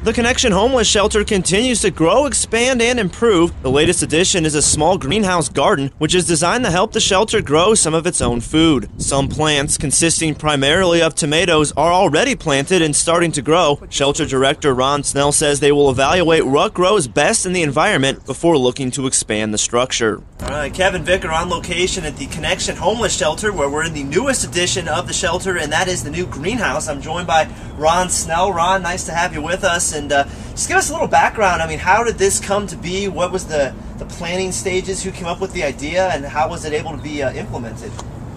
The Connection Homeless Shelter continues to grow, expand, and improve. The latest addition is a small greenhouse garden, which is designed to help the shelter grow some of its own food. Some plants, consisting primarily of tomatoes, are already planted and starting to grow. Shelter Director Ron Snell says they will evaluate what grows best in the environment before looking to expand the structure. All right, Kevin Vicker on location at the Connection Homeless Shelter, where we're in the newest edition of the shelter, and that is the new greenhouse. I'm joined by Ron Snell. Ron, nice to have you with us. And just give us a little background. I mean, how did this come to be? What was the planning stages? Who came up with the idea, and how was it able to be implemented?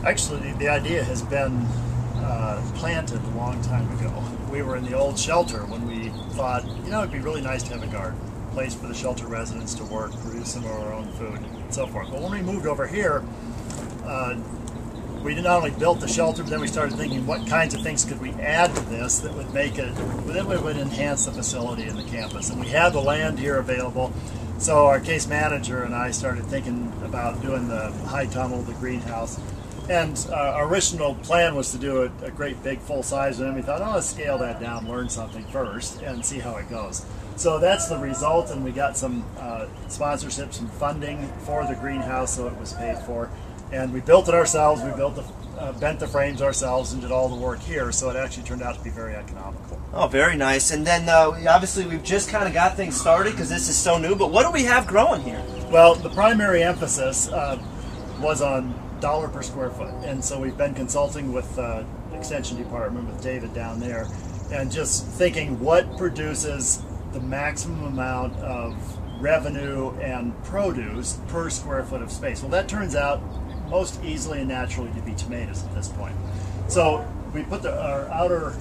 Actually, the idea has been planted a long time ago. We were in the old shelter when we thought, you know, it'd be really nice to have a garden, a place for the shelter residents to work, produce some of our own food, and so forth. But when we moved over here, we not only built the shelter, but then we started thinking what kinds of things could we add to this that would make it, that would enhance the facility in the campus. And we had the land here available, so our case manager and I started thinking about doing the high tunnel, the greenhouse. And our original plan was to do a great big full size, and then we thought, oh, let's scale that down, learn something first, and see how it goes. So that's the result, and we got some sponsorships and funding for the greenhouse, so it was paid for. And we built it ourselves. We built bent the frames ourselves and did all the work here, so it actually turned out to be very economical. Oh, very nice. And then obviously we've just kind of got things started because this is so new, but what do we have growing here? Well, the primary emphasis was on dollar per square foot, and so we've been consulting with the Extension Department, with David down there, and just thinking what produces the maximum amount of revenue and produce per square foot of space. Well, that turns out most easily and naturally to be tomatoes at this point. So we put our outer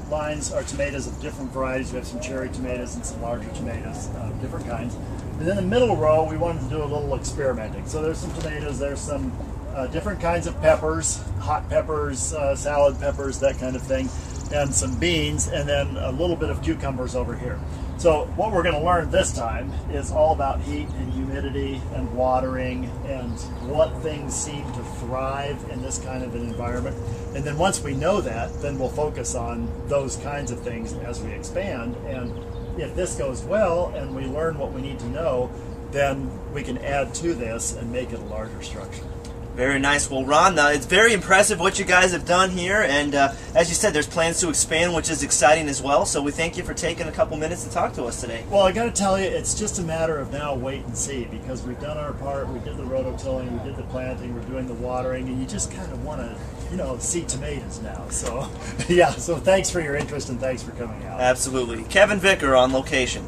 lines are tomatoes of different varieties. We have some cherry tomatoes and some larger tomatoes, different kinds. And then the middle row, we wanted to do a little experimenting. So there's some tomatoes, there's some different kinds of peppers, hot peppers, salad peppers, that kind of thing, and some beans, and then a little bit of cucumbers over here. So what we're going to learn this time is all about heat and humidity and watering and what things seem to thrive in this kind of an environment. And then once we know that, then we'll focus on those kinds of things as we expand. And if this goes well and we learn what we need to know, then we can add to this and make it a larger structure. Very nice. Well, Ron, it's very impressive what you guys have done here, and as you said, there's plans to expand, which is exciting as well, so we thank you for taking a couple minutes to talk to us today. Well, I got to tell you, it's just a matter of now wait and see, because we've done our part. We did the rototilling, we did the planting, we're doing the watering, and you just kind of want to, you know, see tomatoes now. So, yeah, so thanks for your interest and thanks for coming out. Absolutely. Kevin Vicker on location.